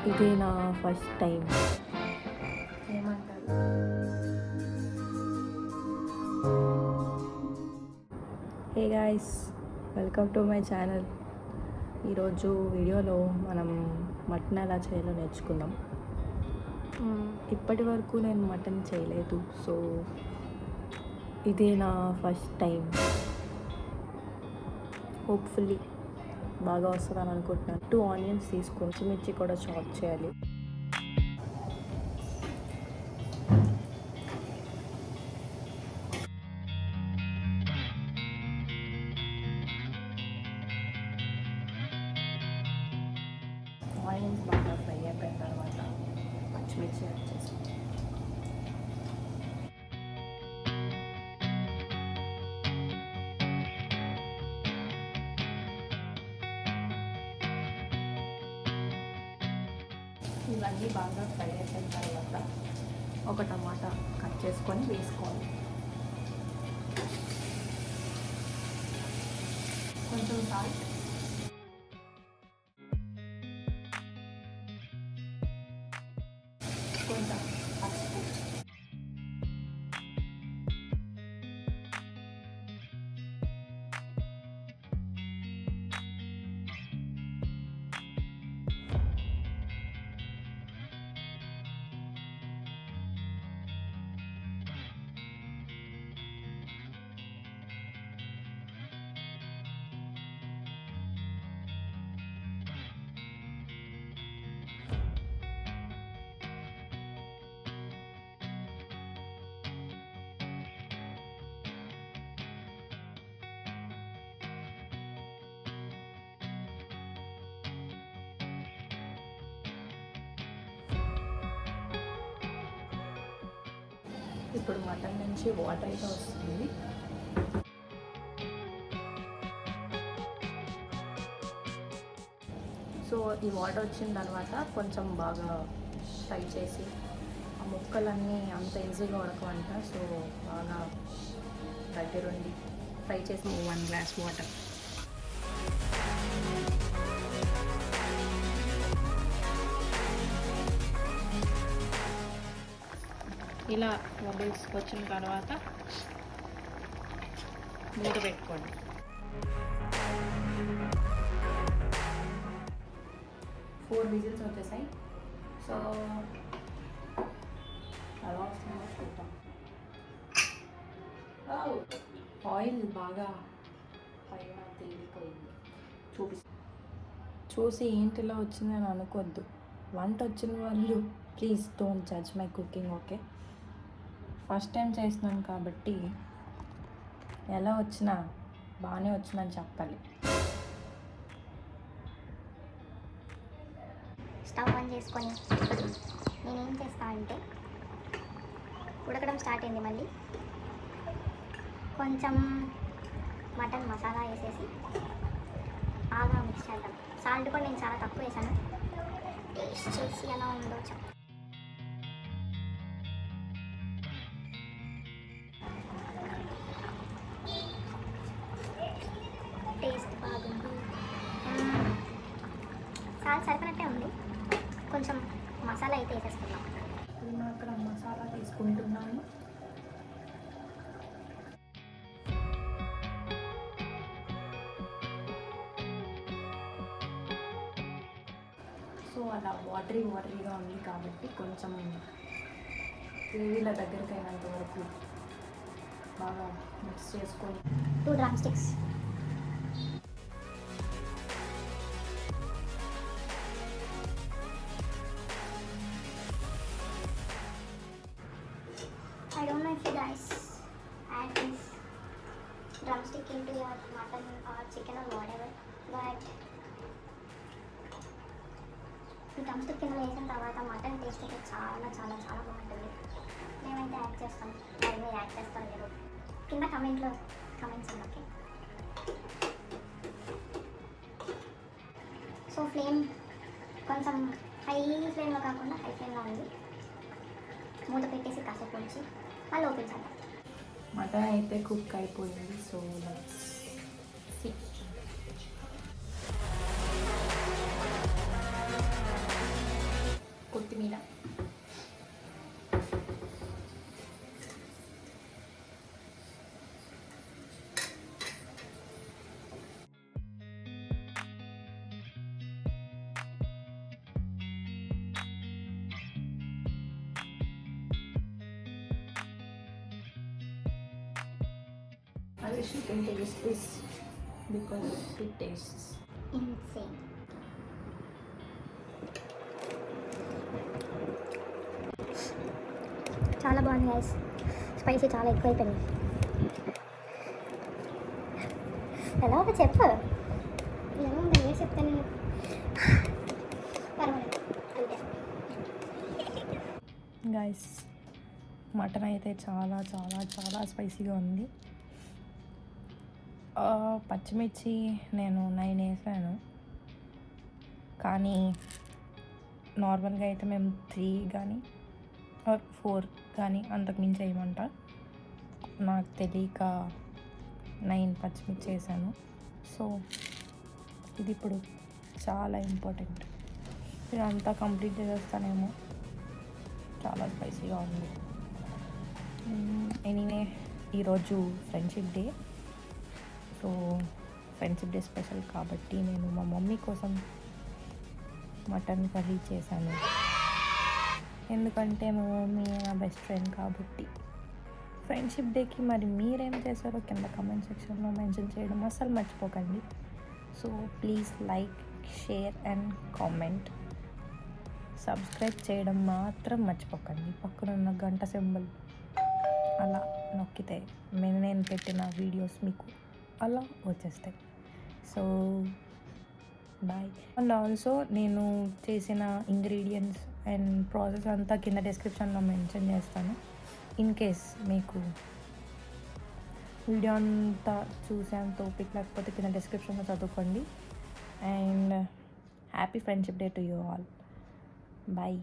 ఇదే నా first time. ఏమంటారు? Hey guys, welcome to my channel. ఈరోజు వీడియోలో మనం మటన్ ఎలా చేయాలో నేర్చుకుందాం. ఇప్పటి వరకు నేను మటన్ చేయలేదు, సో ఇదే నా ఫస్ట్ టైం. హోప్ఫుల్లీ బాగా వస్తుందని అనుకుంటున్నాను. 2 ఆనియన్స్ తీసుకొని పచ్చిమిర్చి కూడా చాప్ చేయాలి. ఆనియన్స్ బాగా ఫ్రై అయిపోయిన తర్వాత పచ్చిమిర్చి యాడ్ చేసి ఇవన్నీ బాగా ఫ్రై అయిపోయిన తర్వాత ఒక టమాటా కట్ చేసుకొని వేసుకోవాలి. కొంచెం సాల్ట్, కొంచెం పసుపు, ఇప్పుడు మటన్ నుంచి వాటర్ అయితే వస్తుంది. సో ఈ వాటర్ వచ్చిన తర్వాత కొంచెం బాగా ఫ్రై చేసి, ఆ ముక్కలన్నీ అంత ఈజీగా ఉడకవంట, సో బాగా దగ్గరుండి ఫ్రై చేసి 1 గ్లాస్ వాటర్. ఇలా బబుల్స్ వచ్చిన తర్వాత మూత పెట్టుకోండి. ఫోర్ విజిల్స్ వచ్చేసాయి. సో అలా వస్తుందో చూద్దాం. ఆయిల్ బాగా పైన తేలిపోయింది. చూసి ఏంటిలా వచ్చిందని అనుకోవద్దు. వంట వచ్చిన వాళ్ళు please don't judge my cooking, okay? First time చేస్తున్నాను కాబట్టి ఎలా వచ్చినా బాగానే వచ్చిందని చెప్పాలి. స్టవ్ ఆన్ చేసుకొని నేనేం చేస్తా అంటే, ఉడకడం స్టార్ట్ అయింది. మళ్ళీ కొంచెం మటన్ మసాలా వేసేసి బాగా మిక్స్ చేద్దాం. సాల్ట్ కూడా నేను చాలా తక్కువ వేసాను. టేస్ట్ చేసి ఎలా ఉందో చెప్పు. టేస్ట్ బాగుంది. సాల్ట్ సరిపోయినట్టే ఉంది. కొంచెం మసాలా అయితే వేసేసుకున్నాం. నేను అక్కడ మసాలా తీసుకుంటున్నాను. సో అలా వాటరీగా ఉంది కాబట్టి కొంచెం గ్రేవీల దగ్గరికి అయినంత వరకు బాగా మిక్స్ చేసుకొని 2 drum sticks, I don't know if you guys add this drumstick into your mutton or chicken or whatever, but ఈ డ్రమ్స్టిక్ కింద వేసిన తర్వాత మటన్ టేస్ట్ అయితే చాలా చాలా చాలా బాగుంటుంది. మేమైతే యాడ్ చేస్తాం. మరి మీరు యాడ్ చేస్తాం లేదు కింద కమెంట్స్ ఓకే? సో ఫ్లేమ్ కొంచెం హై ఫ్లేమ్లో కాకుండా హై ఫ్లేమ్లో ఉంది. మూత పెట్టేసి కాసేపు ఉంచి మళ్ళీ ఓపెన్ చేద్దాం. మటన్ అయితే కుక్ అయిపోయింది. So let's see. I wish you can taste this because it tastes insane. చాలా బాగుంది గైస్. స్పైసీ చాలా ఎక్కువైపోయింది. ఎలా ఒక చెప్పు. ఎలా ఉంది ఏ చెప్తాను నేను. పర్వాలేదు అంతే. గైస్. మటన్ అయితే చాలా చాలా చాలా స్పైసీగా ఉంది. పచ్చిమిర్చి నేను 9 వేసాను, కానీ నార్మల్గా అయితే మేము 3 కానీ 4 కానీ అంతకు మించి వేయమంట. నాకు తెలియక 9 పచ్చిమిర్చి వేసాను. సో ఇది ఇప్పుడు చాలా ఇంపార్టెంట్. ఇదంతా కంప్లీట్ చేసేస్తానేమో. చాలా స్పైసీగా ఉంది. ఎనీవే, ఈరోజు friendship day. So friendship day special కాబట్టి నేను మా మమ్మీ కోసం మటన్ కర్రీ చేశాను. ఎందుకంటే మా మమ్మీ నా బెస్ట్ ఫ్రెండ్ కాబట్టి. ఫ్రెండ్షిప్ డేకి మరి మీరేం చేశారో కింద కామెంట్ సెక్షన్లో మెన్షన్ చేయడం అస్సలు మర్చిపోకండి. So please like, share and comment. Subscribe చేయడం మాత్రం మర్చిపోకండి. పక్కనున్న గంట సింబల్ అలా నొక్కితే నేను పెట్టిన వీడియోస్ మీకు అలా వచ్చేస్తాయి. So bye. అండ్ ఆల్సో నేను చేసిన ఇంగ్రీడియంట్స్ అండ్ ప్రాసెస్ అంతా కింద డిస్క్రిప్షన్లో మెన్షన్ చేస్తాను. ఇన్ కేస్ మీకు వీడియో అంతా చూసేంత ఓపిక లేకపోతే కింద డిస్క్రిప్షన్లో చదువుకోండి. And happy friendship day to you all. Bye.